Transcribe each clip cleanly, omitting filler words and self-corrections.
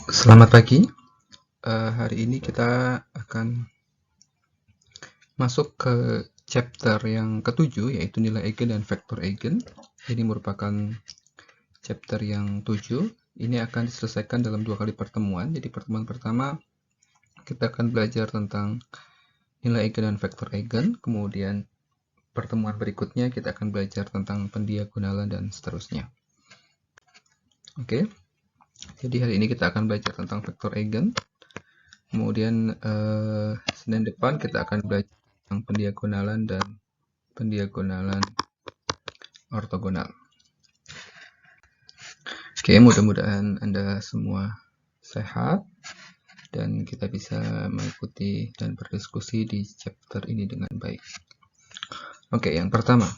Selamat pagi. Hari ini kita akan masuk ke chapter yang ketujuh, yaitu nilai eigen dan vektor eigen. Ini merupakan chapter yang 7. Ini akan diselesaikan dalam 2 kali pertemuan. Jadi pertemuan pertama kita akan belajar tentang nilai eigen dan vektor eigen. Kemudian pertemuan berikutnya kita akan belajar tentang pendiagonalan dan seterusnya. Oke. Jadi hari ini kita akan belajar tentang vektor eigen. Kemudian Senin depan kita akan belajar tentang pendiagonalan dan pendiagonalan ortogonal. Oke, mudah-mudahan Anda semua sehat dan kita bisa mengikuti dan berdiskusi di chapter ini dengan baik. Oke, yang pertama,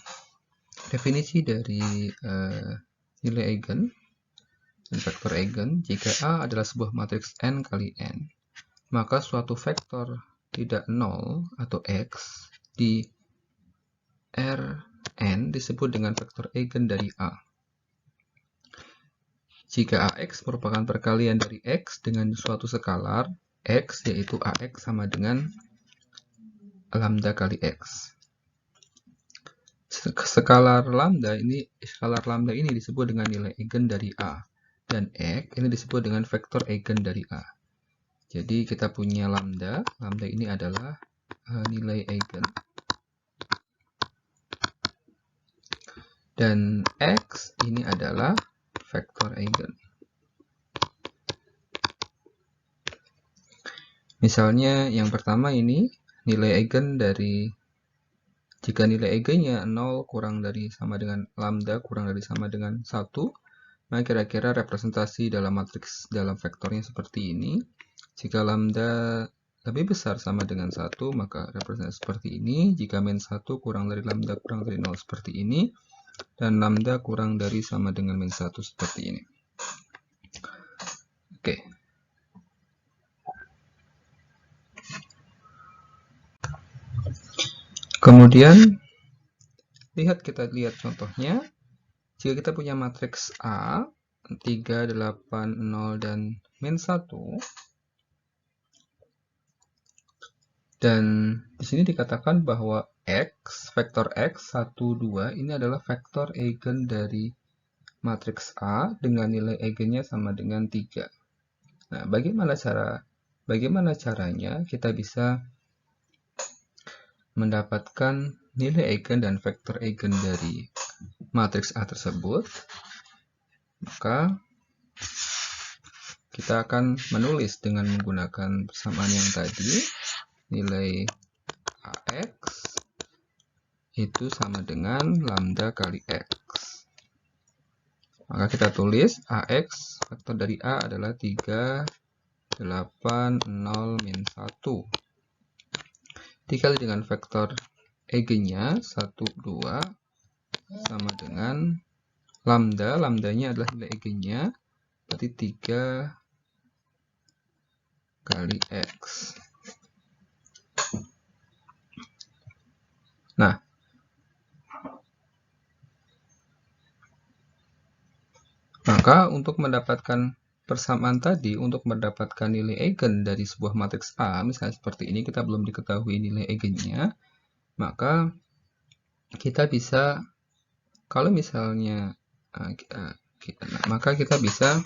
definisi dari nilai eigen dan vektor eigen. Jika A adalah sebuah matriks n kali n, maka suatu vektor tidak nol atau X di Rn disebut dengan vektor eigen dari A. Jika AX merupakan perkalian dari X dengan suatu skalaar X, yaitu AX sama dengan lambda kali X. Skalaar lambda ini disebut dengan nilai eigen dari A, dan X ini disebut dengan vektor eigen dari A. Jadi kita punya lambda ini adalah nilai eigen, dan X ini adalah vektor eigen. Misalnya yang pertama ini nilai eigen dari, jika nilai eigennya 0 kurang dari sama dengan lambda kurang dari sama dengan 1, maka kira-kira representasi dalam matriks dalam vektornya seperti ini. Jika lambda lebih besar sama dengan 1, maka representasi seperti ini. Jika min 1 kurang dari lambda kurang dari 0 seperti ini, dan lambda kurang dari sama dengan min 1 seperti ini. Oke. Kemudian kita lihat contohnya. Jika kita punya matriks A 3, 8, 0 dan min 1, dan di sini dikatakan bahwa X, vektor X 1, 2 ini adalah vektor eigen dari matriks A dengan nilai eigennya sama dengan 3. Nah, bagaimana caranya kita bisa mendapatkan nilai eigen dan vektor eigen dari matriks A tersebut? Maka kita akan menulis dengan menggunakan persamaan yang tadi. Nilai AX itu sama dengan lambda kali X. Maka kita tulis AX, vektor dari A adalah 3, 8, 0, min 1. Dikali dengan vektor eigennya 1, 2 sama dengan lambda. Lambdanya adalah nilai eigennya, berarti 3 kali X. Nah, maka untuk mendapatkan persamaan tadi, untuk mendapatkan nilai eigen dari sebuah matriks A, misalnya seperti ini, kita belum diketahui nilai eigennya, maka kita bisa, kalau misalnya, maka kita bisa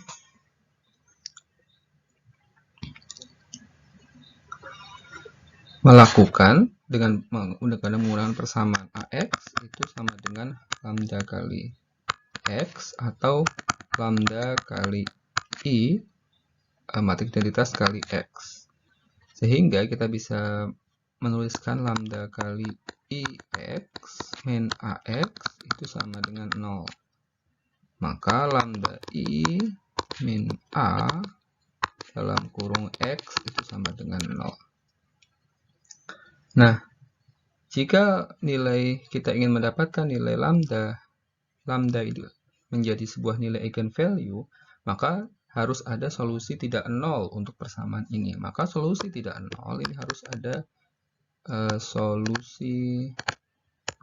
melakukan dengan menggunakan persamaan AX itu sama dengan lambda kali X atau lambda kali I matriks identitas kali X. Sehingga kita bisa menuliskan lambda kali IX min AX itu sama dengan 0. Maka lambda I min A dalam kurung X itu sama dengan 0. Nah, jika kita ingin mendapatkan nilai lambda itu menjadi sebuah nilai eigenvalue, maka harus ada solusi tidak nol untuk persamaan ini. Maka solusi tidak nol ini harus ada solusi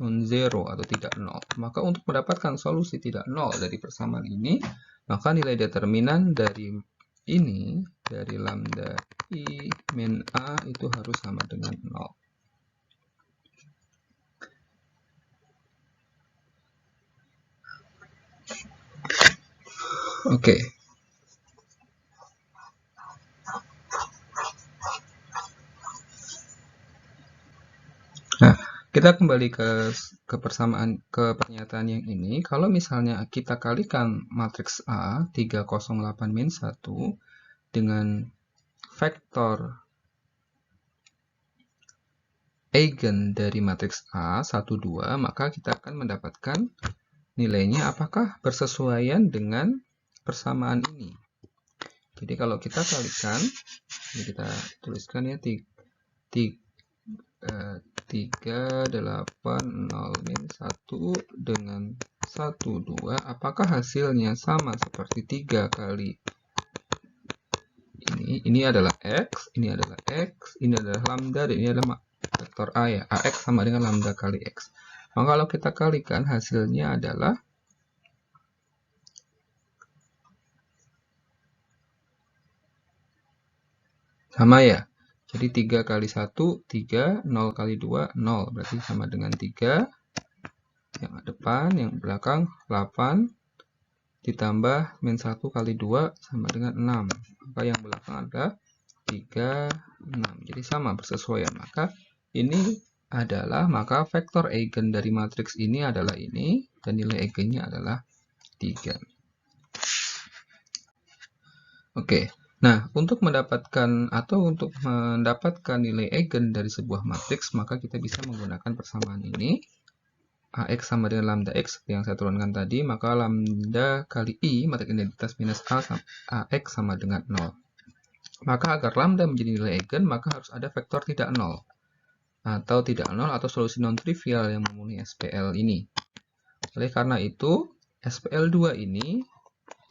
non-zero atau tidak nol. Maka untuk mendapatkan solusi tidak nol dari persamaan ini, maka nilai determinan dari ini dari lambda I min A itu harus sama dengan 0. Oke. Nah, kita kembali ke pernyataan yang ini. Kalau misalnya kita kalikan matriks A 308 min 1 dengan vektor eigen dari matriks A 1, 2, maka kita akan mendapatkan nilainya apakah bersesuaian dengan persamaan ini. Jadi kalau kita kalikan, ini kita tuliskan ya 380 min 1 dengan 1, 2, apakah hasilnya sama seperti 3 kali ini adalah X, ini adalah X, ini adalah lambda, dan ini adalah vektor A ya, AX sama dengan lambda kali X. Maka kalau kita kalikan hasilnya adalah sama ya. Jadi 3 kali 1, 3, 0 kali 2, 0. Berarti sama dengan 3. Yang depan, yang belakang, 8. Ditambah min 1 kali 2 sama dengan 6. Maka yang belakang ada 3, 6. Jadi sama bersesuaian. Maka ini adalah, maka vektor eigen dari matriks ini adalah ini, dan nilai eigennya adalah 3. Oke. Nah, untuk mendapatkan nilai eigen dari sebuah matriks, maka kita bisa menggunakan persamaan ini. AX sama dengan lambda X yang saya turunkan tadi, maka lambda kali I, matriks identitas minus AX sama dengan 0. Maka agar lambda menjadi nilai eigen, maka harus ada vektor tidak 0. Atau tidak 0 atau solusi non-trivial yang memenuhi SPL ini. Oleh karena itu, SPL2 ini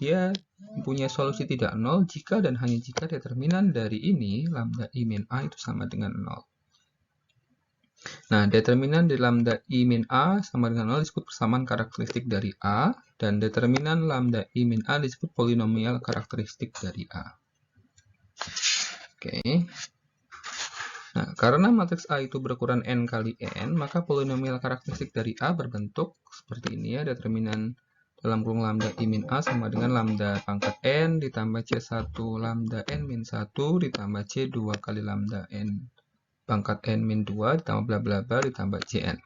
dia punya solusi tidak 0 jika dan hanya jika determinan dari ini, lambda I min A itu sama dengan 0. Nah, determinan dari lambda I min A sama dengan 0 disebut persamaan karakteristik dari A, dan determinan lambda I min A disebut polinomial karakteristik dari A. Oke. Nah, karena matriks A itu berukuran n kali n, maka polinomial karakteristik dari A berbentuk seperti ini ya, determinan dalam kurung lambda I min A sama dengan lambda pangkat n ditambah C1 lambda n min 1 ditambah C2 kali lambda n pangkat n min 2 ditambah bla bla bla ditambah Cn.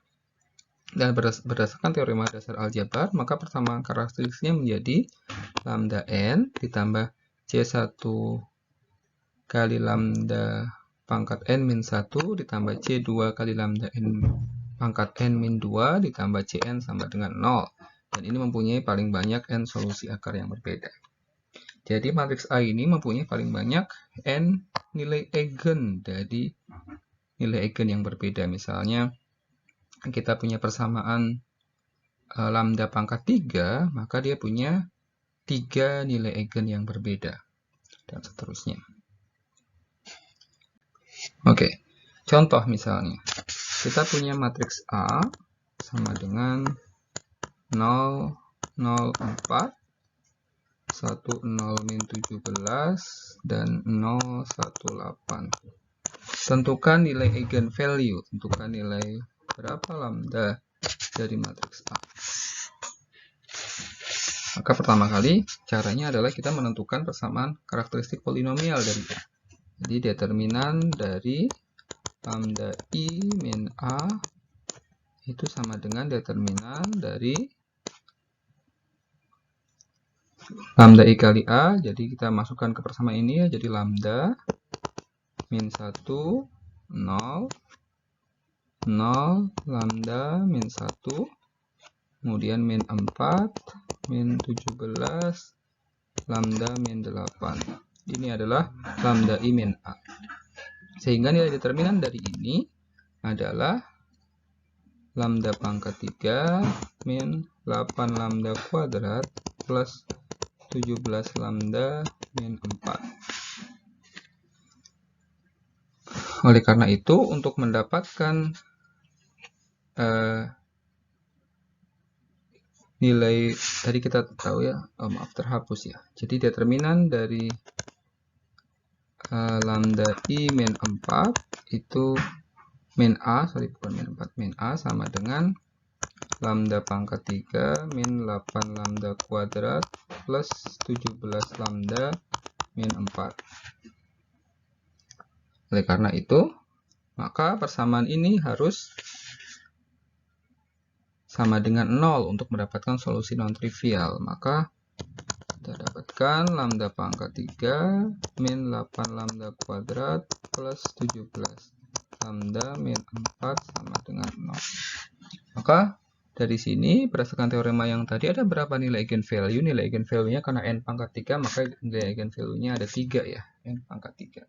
Dan berdasarkan teorema dasar aljabar, maka persamaan karakteristiknya menjadi lambda n ditambah C1 kali lambda pangkat n min 1 ditambah C2 kali lambda n pangkat n min 2 ditambah Cn sama dengan 0. Dan ini mempunyai paling banyak n solusi akar yang berbeda. Jadi matriks A ini mempunyai paling banyak n nilai eigen dari nilai eigen yang berbeda. Misalnya kita punya persamaan lambda pangkat 3, maka dia punya 3 nilai eigen yang berbeda, dan seterusnya. Oke, contoh misalnya, kita punya matriks A sama dengan 0, 0, 4, 1, 0, min 17, dan 0, 1, 8. Tentukan nilai eigenvalue, tentukan nilai berapa lambda dari matriks A. Maka pertama kali caranya adalah kita menentukan persamaan karakteristik polinomial dari A. Jadi determinan dari lambda I min A itu sama dengan determinan dari lambda I kali A. Jadi kita masukkan ke persamaan ini ya, jadi lambda min 1, 0, 0, lambda min 1, kemudian min 4, min 17, lambda min 8. Ini adalah lambda I min A. Sehingga nilai determinan dari ini adalah lambda pangkat 3 min 8 lambda kuadrat plus 17 lambda min 4. Oleh karena itu, untuk mendapatkan nilai, tadi kita tahu ya, maaf terhapus ya. Jadi determinan dari lambda I min 4 itu min A, bukan min 4, min A sama dengan lambda pangkat 3 min 8 lambda kuadrat plus 17 lambda min 4. Oleh karena itu, maka persamaan ini harus sama dengan 0 untuk mendapatkan solusi non-trivial. Maka kita dapatkan lambda pangkat 3 min 8 lambda kuadrat plus 17 lambda min 4 sama dengan 0. Maka dari sini berdasarkan teorema yang tadi ada berapa nilai eigenvalue? Nilai eigenvalue-nya karena n pangkat 3 maka nilai eigenvalue-nya ada 3 ya, n pangkat 3.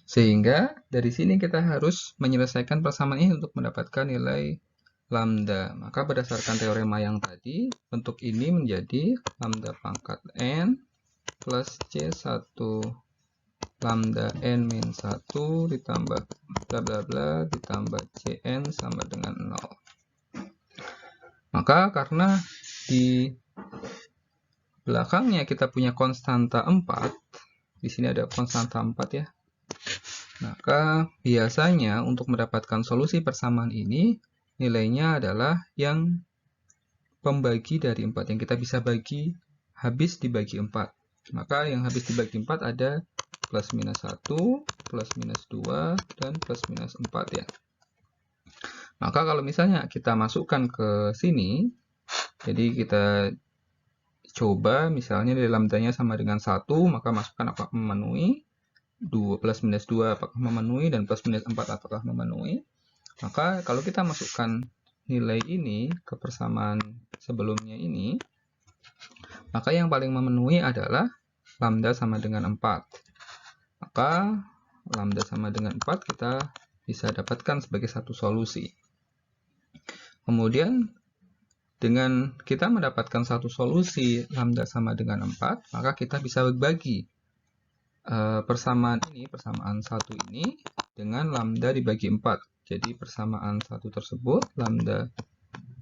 Sehingga dari sini kita harus menyelesaikan persamaan ini untuk mendapatkan nilai lambda. Maka berdasarkan teorema yang tadi, bentuk ini menjadi lambda pangkat n plus C1 lambda n min 1 ditambah bla bla bla ditambah Cn sama dengan 0. Maka karena di belakangnya kita punya konstanta 4, di sini ada konstanta 4 ya. Maka biasanya untuk mendapatkan solusi persamaan ini, nilainya adalah yang pembagi dari 4, yang kita bisa bagi habis dibagi 4. Maka yang habis dibagi 4 ada plus minus 1, plus minus 2, dan plus minus 4 ya. Maka kalau misalnya kita masukkan ke sini, jadi kita coba misalnya dari lambdanya sama dengan 1, maka masukkan apakah memenuhi, 2 plus minus 2 apakah memenuhi, dan plus minus 4 apakah memenuhi. Maka kalau kita masukkan nilai ini ke persamaan sebelumnya ini, maka yang paling memenuhi adalah lambda sama dengan 4. Maka lambda sama dengan 4 kita bisa dapatkan sebagai satu solusi. Kemudian dengan kita mendapatkan satu solusi lambda sama dengan 4, maka kita bisa bagi persamaan ini, persamaan 1 ini dengan lambda dibagi 4. Jadi persamaan 1 tersebut lambda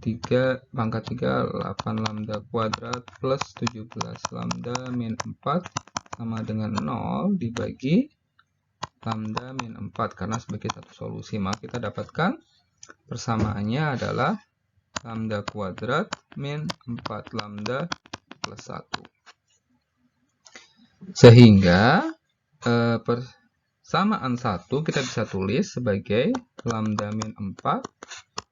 3 pangkat 3 8 lambda kuadrat plus 17 lambda min 4 sama dengan 0 dibagi lambda min 4 karena sebagai satu solusi. Maka kita dapatkan persamaannya adalah lambda kuadrat min 4 lambda plus 1. Sehingga persamaan 1 kita bisa tulis sebagai lambda min 4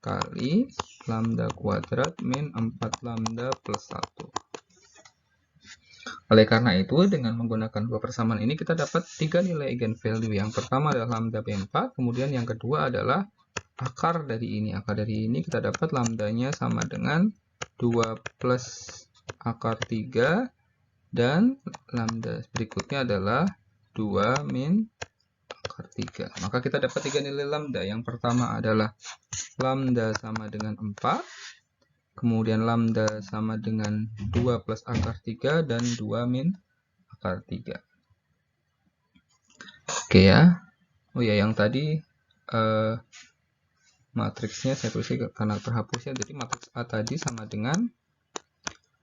kali lambda kuadrat min 4 lambda plus 1. Oleh karena itu, dengan menggunakan dua persamaan ini kita dapat 3 nilai eigenvalue. Yang pertama adalah lambda B4, kemudian yang kedua adalah akar dari ini. Akar dari ini kita dapat lambdanya sama dengan 2 plus akar 3, dan lambda berikutnya adalah 2 min akar 3. Maka kita dapat 3 nilai lambda. Yang pertama adalah lambda sama dengan 4, kemudian lambda sama dengan 2 plus akar 3, dan 2 min akar 3. Oke ya. Oh ya, yang tadi matriksnya saya tulis karena terhapus ya. Jadi matriks A tadi sama dengan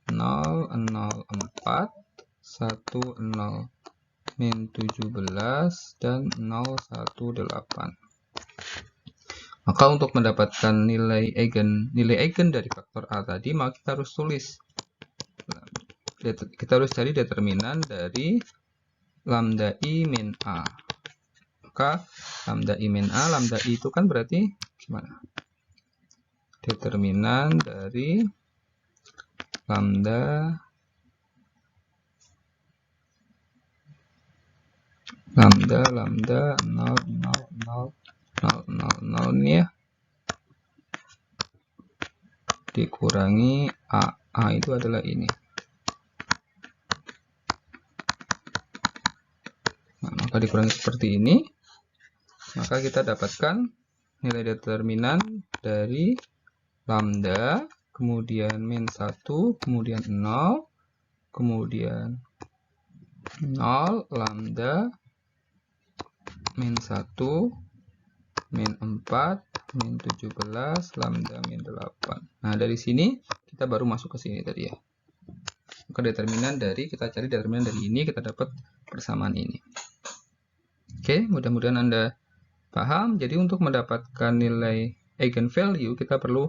0, 0, 4, 1, 0, min 17, dan 0, 1, 8. Maka untuk mendapatkan nilai eigen dari faktor A tadi, maka kita harus tulis. Kita harus cari determinan dari lambda I min A. Maka lambda I min A, lambda I itu kan berarti gimana? Determinan dari lambda 0, 0, 0, 0 ini ya, dikurangi A. A itu adalah ini. Nah, maka dikurangi seperti ini, maka kita dapatkan nilai determinan dari lambda, kemudian min 1, kemudian 0, kemudian 0, lambda, min 1, min 4, min 17, lambda min 8. Nah, dari sini kita baru masuk ke sini tadi ya. Maka kita cari determinan dari ini, kita dapat persamaan ini. Oke, mudah-mudahan Anda paham. Jadi untuk mendapatkan nilai eigenvalue, kita perlu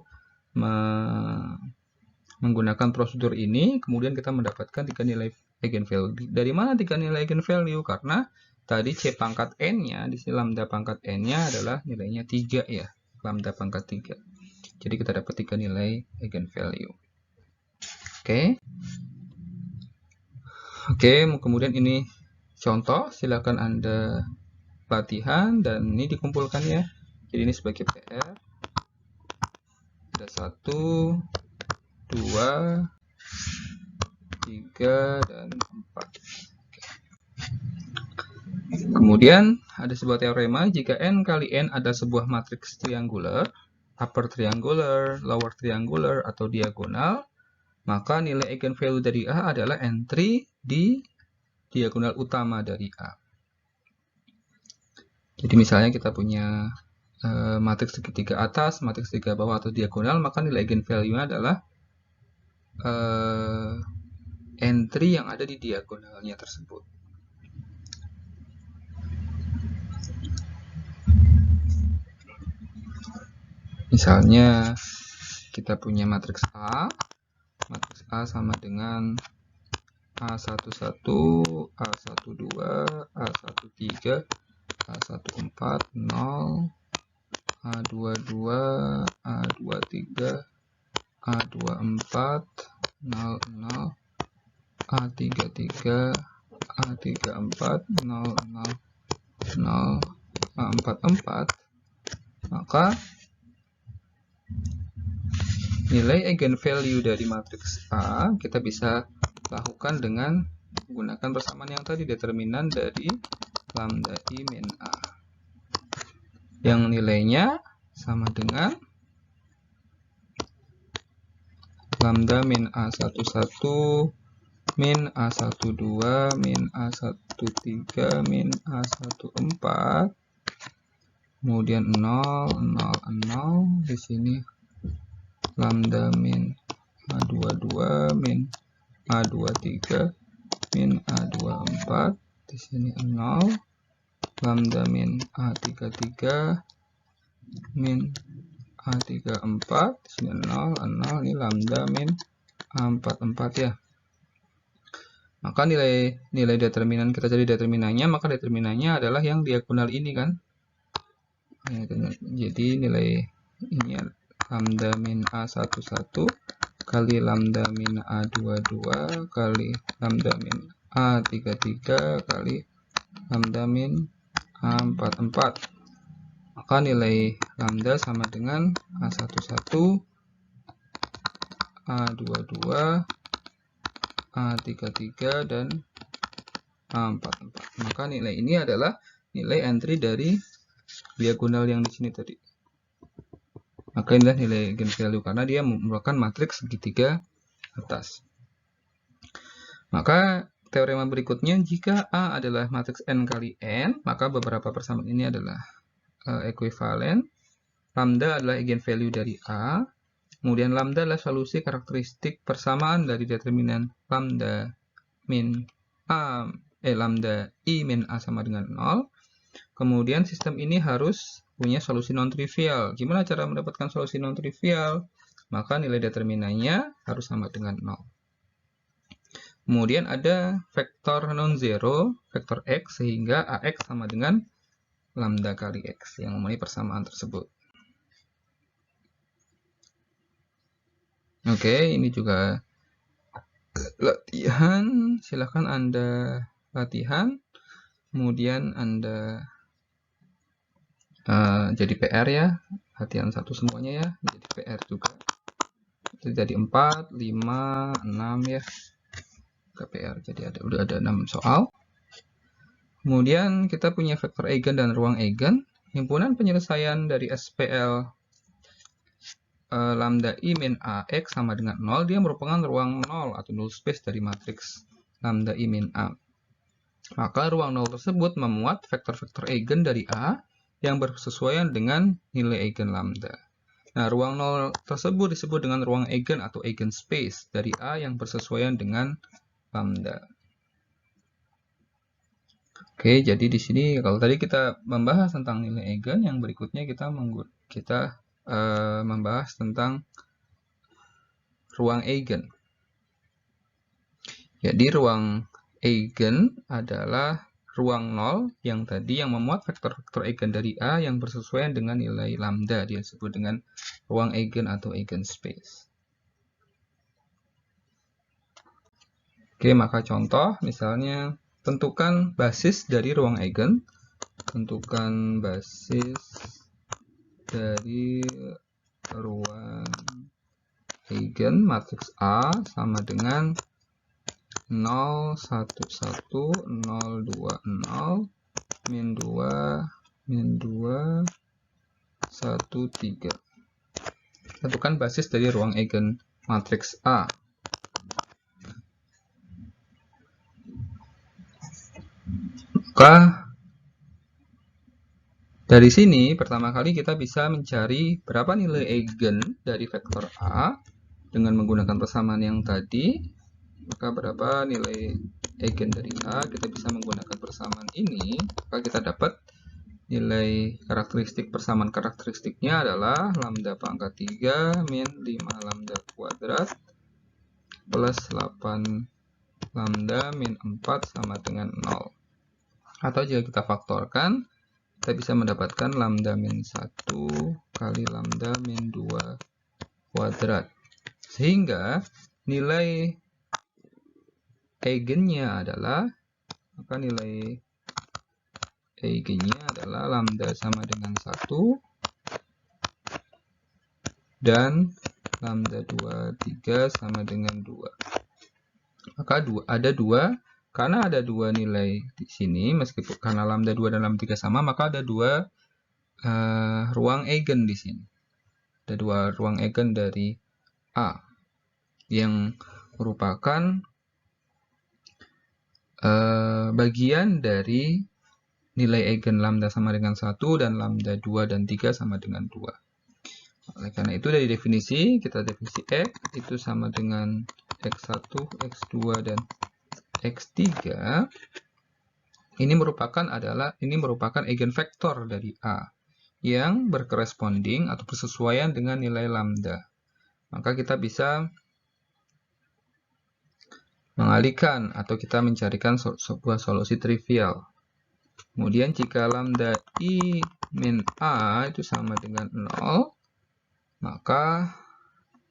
menggunakan prosedur ini, kemudian kita mendapatkan 3 nilai eigenvalue. Dari mana 3 nilai eigenvalue? Karena tadi C pangkat N-nya, di sini lambda pangkat N-nya adalah nilainya 3 ya, lambda pangkat 3. Jadi kita dapat 3 nilai eigenvalue. Oke, kemudian ini contoh, silakan Anda latihan dan ini dikumpulkan ya. Jadi ini sebagai PR. Ada 1, 2, 3, dan 4. Kemudian ada sebuah teorema, jika N kali N ada sebuah matriks triangular, upper triangular, lower triangular, atau diagonal, maka nilai eigenvalue dari A adalah entry di diagonal utama dari A. Jadi misalnya kita punya matriks segitiga atas, matriks segitiga bawah, atau diagonal, maka nilai eigenvalue-nya adalah entry yang ada di diagonalnya tersebut. Misalnya kita punya matriks A sama dengan A11, A12, A13, A14, 0, A22, A23, A24, 00, A33, A34, 00, 0, A44, maka nilai eigenvalue dari matriks A kita bisa lakukan dengan menggunakan persamaan yang tadi, determinan dari lambda I min A, yang nilainya sama dengan lambda min A11 min A12 min A13 min A14, kemudian 0, 0, 0, di sini lambda min A22 min A23 min A24, di sini 0, lambda min A33 min A34, di sini 0, 0, ini lambda min A44 ya. Maka nilai determinan kita cari determinannya, maka determinannya adalah yang diagonal ini kan. Jadi nilai ini lambda min A11 kali lambda min A22 kali lambda min A33 kali lambda min A44. Maka nilai lambda sama dengan A11, A22, A33, dan A44. Maka nilai ini adalah nilai entry dari diagonal yang di sini tadi. Maka inilah nilai eigenvalue karena dia merupakan matriks segitiga atas. Maka teorema berikutnya, jika A adalah matriks N kali N, maka beberapa persamaan ini adalah ekuivalen. Lambda adalah eigenvalue dari A. Kemudian lambda adalah solusi karakteristik persamaan dari determinan lambda min A, lambda I min A sama dengan 0. Kemudian sistem ini harus punya solusi non-trivial. Gimana cara mendapatkan solusi non-trivial? Maka nilai determinannya harus sama dengan 0. Kemudian ada vektor non-zero, vektor X, sehingga AX sama dengan lambda kali X yang memenuhi persamaan tersebut. Oke, ini juga latihan. Silahkan Anda latihan. Kemudian Anda jadi PR ya, latihan 1 semuanya ya, jadi PR juga. Jadi 4, 5, 6 ya ke PR. Jadi udah ada 6 soal. Kemudian kita punya vektor eigen dan ruang eigen. Himpunan penyelesaian dari SPL lambda I min AX sama dengan 0, dia merupakan ruang 0 atau null space dari matriks lambda I min A. Maka ruang 0 tersebut memuat vektor-vektor eigen dari A yang bersesuaian dengan nilai eigen lambda. Nah, ruang 0 tersebut disebut dengan ruang eigen atau eigenspace dari A yang bersesuaian dengan lambda. Oke, jadi di sini kalau tadi kita membahas tentang nilai eigen, yang berikutnya kita membahas tentang ruang eigen. Jadi ruang eigen adalah ruang 0 yang tadi yang memuat vektor-vektor eigen dari A yang bersesuaian dengan nilai lambda. Dia disebut dengan ruang eigen atau eigenspace. Oke, maka contoh misalnya tentukan basis dari ruang eigen. Tentukan basis dari ruang eigen matriks A sama dengan 0, 1, 1, 0, 2, 0, min 2, min 2, 1, 3. Tentukan basis dari ruang eigen matriks A. Maka dari sini pertama kali kita bisa mencari berapa nilai eigen dari vektor A dengan menggunakan persamaan yang tadi. Maka berapa nilai eigen dari A, kita bisa menggunakan persamaan ini, maka kita dapat nilai karakteristik. Persamaan karakteristiknya adalah lambda pangkat 3 min 5 lambda kuadrat plus 8 lambda min 4 sama dengan 0. Atau jika kita faktorkan, kita bisa mendapatkan lambda min 1 kali lambda min 2 kuadrat. Sehingga nilai eigennya adalah, maka nilai eigennya adalah lambda sama dengan 1 dan lambda 2, 3 sama dengan 2. Maka karena ada dua nilai di sini, meskipun karena lambda 2 dan lambda 3 sama, maka ada dua ruang eigen di sini. Ada dua ruang eigen dari A yang merupakan bagian dari nilai eigen lambda sama dengan 1 dan lambda 2 dan 3 sama dengan 2. Oleh karena itu dari definisi, kita definisi X itu sama dengan X1, X2, dan X3. Ini merupakan eigenvektor dari A yang berkoresponding atau bersesuaian dengan nilai lambda. Maka kita bisa mengalihkan atau kita mencarikan sebuah solusi trivial. Kemudian jika lambda I min A itu sama dengan 0, maka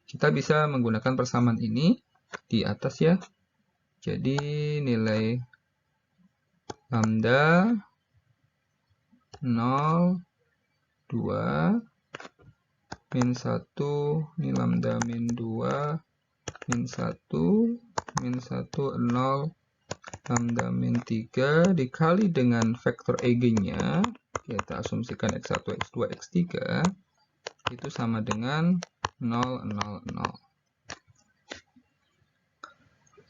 kita bisa menggunakan persamaan ini di atas ya. Jadi nilai lambda 0, 2, min 1, ini lambda min 2, min 1, min 1, 0, lambda min 3 dikali dengan vektor eigennya, kita asumsikan X1, X2, X3, itu sama dengan 0, 0, 0.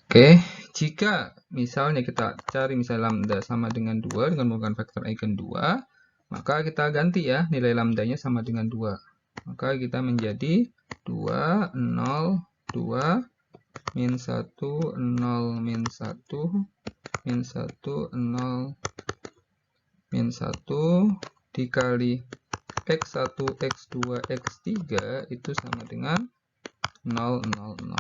Oke, jika misalnya kita cari misalnya lambda sama dengan 2 dengan menggunakan vektor eigen 2, maka kita ganti ya nilai lambdanya sama dengan 2. Maka kita menjadi 2, 0, 2, min 1, 0, min 1, min 1, 0, min 1 dikali X1, X2, X3 itu sama dengan 0, 0, 0.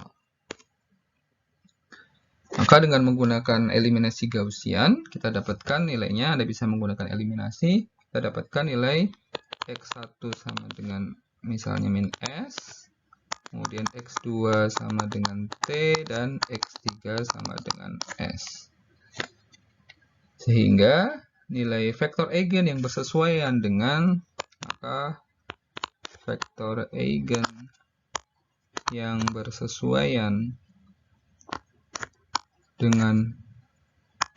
Maka dengan menggunakan eliminasi Gaussian, kita dapatkan nilainya. Anda bisa menggunakan eliminasi, kita dapatkan nilai X1 sama dengan misalnya min S, kemudian X2 sama dengan T, dan X3 sama dengan S. Sehingga nilai vektor eigen yang bersesuaian dengan, maka vektor eigen yang bersesuaian dengan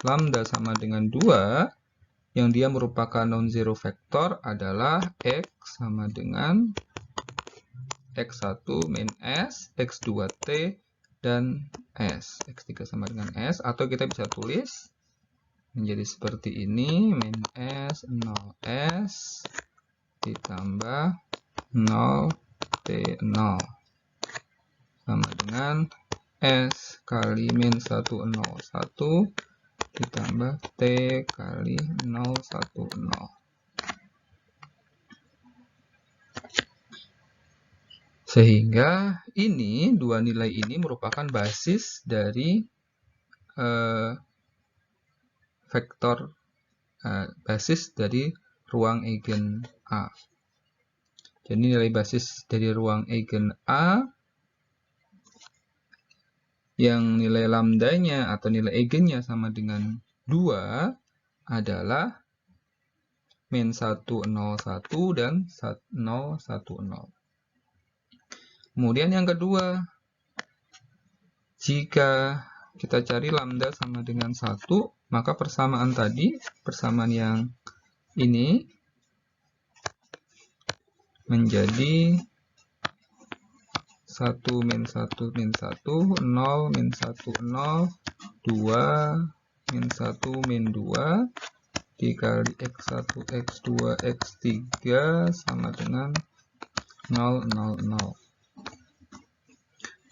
lambda sama dengan 2, yang dia merupakan non-zero vektor adalah X sama dengan X1 min S, X2T, dan S. X3 sama dengan S, atau kita bisa tulis menjadi seperti ini, min S, 0S, ditambah 0, T0 sama dengan S kali min 101 ditambah T kali 010. Sehingga ini, dua nilai ini merupakan basis dari vektor, basis dari ruang eigen A. Jadi nilai basis dari ruang eigen A yang nilai lambdanya atau nilai eigennya sama dengan 2 adalah min 101 dan 010. Kemudian yang kedua, jika kita cari lambda sama dengan 1, maka persamaan tadi, persamaan yang ini menjadi 1 min 1 min 1, 0 min 1 0, 2 min 1 min 2 dikali x1 x2 x3 sama dengan 0 0 0.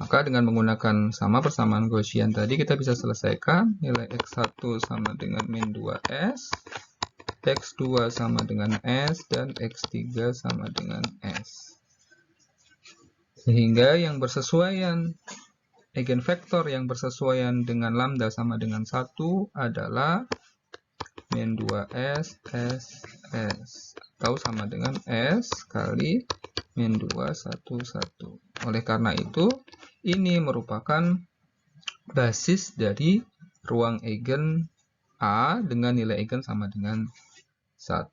Maka dengan menggunakan sama persamaan Gaussian tadi, kita bisa selesaikan nilai x1 sama dengan min 2s, x2 sama dengan s, dan x3 sama dengan s. Sehingga yang bersesuaian, eigenvektor yang bersesuaian dengan lambda sama dengan 1 adalah min 2s, s, s. Atau sama dengan s kali min 2, 1, 1. Oleh karena itu, ini merupakan basis dari ruang eigen A dengan nilai eigen sama dengan 1.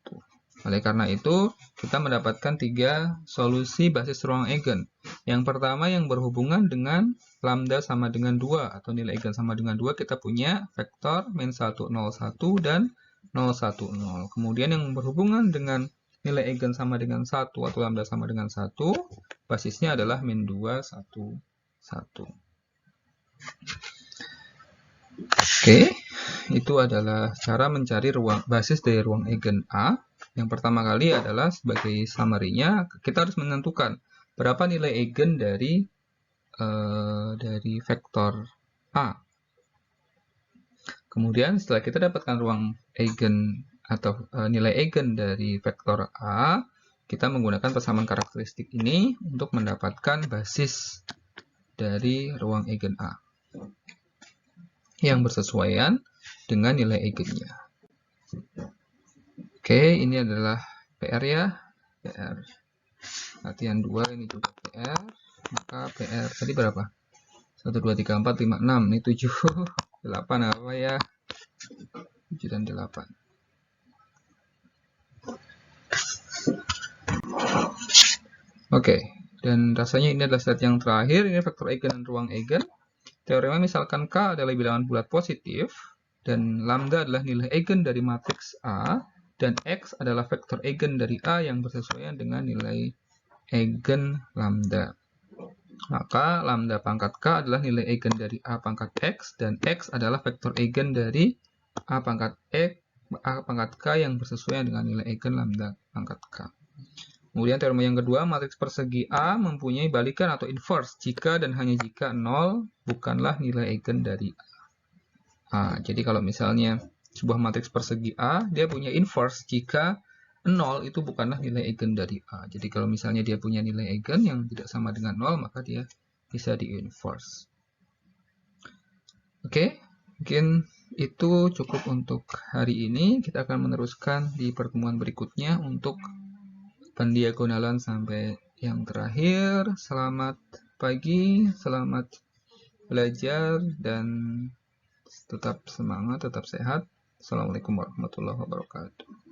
Oleh karena itu, kita mendapatkan 3 solusi basis ruang eigen. Yang pertama yang berhubungan dengan lambda sama dengan 2 atau nilai eigen sama dengan 2, kita punya vektor min 1, 0, 1 dan 0, 1, 0. Kemudian yang berhubungan dengan nilai eigen sama dengan 1 atau lambda sama dengan 1, basisnya adalah min 2, 1, 1. Oke, itu adalah cara mencari basis dari ruang eigen A. Yang pertama kali adalah sebagai summary-nya, kita harus menentukan berapa nilai eigen dari vektor A. Kemudian setelah kita dapatkan ruang eigen atau nilai eigen dari vektor A, kita menggunakan persamaan karakteristik ini untuk mendapatkan basis dari ruang eigen A yang bersesuaian dengan nilai eigennya. Oke, ini adalah PR ya. PR latihan 2, ini juga PR. Maka PR tadi berapa? 1, 2, 3, 4, 5, 6. Ini 7, 8 apa ya? 7 dan 8. Oke, dan rasanya ini adalah slide yang terakhir. Ini vektor eigen dan ruang eigen. Teorema misalkan K adalah bilangan bulat positif, dan lambda adalah nilai eigen dari matriks A, dan X adalah vektor eigen dari A yang bersesuaian dengan nilai eigen lambda. Maka lambda pangkat K adalah nilai eigen dari A pangkat X, dan X adalah vektor eigen dari A pangkat K yang bersesuaian dengan nilai eigen lambda pangkat K. Kemudian teorema yang kedua, matriks persegi A mempunyai balikan atau inverse jika dan hanya jika 0 bukanlah nilai eigen dari A. Jadi kalau misalnya sebuah matriks persegi A, dia punya inverse jika 0 itu bukanlah nilai eigen dari A. Jadi kalau misalnya dia punya nilai eigen yang tidak sama dengan 0, maka dia bisa di-inverse. Oke, mungkin itu cukup untuk hari ini. Kita akan meneruskan di pertemuan berikutnya untuk pendiagonalan sampai yang terakhir. Selamat pagi, selamat belajar, dan tetap semangat, tetap sehat. Assalamualaikum warahmatullahi wabarakatuh.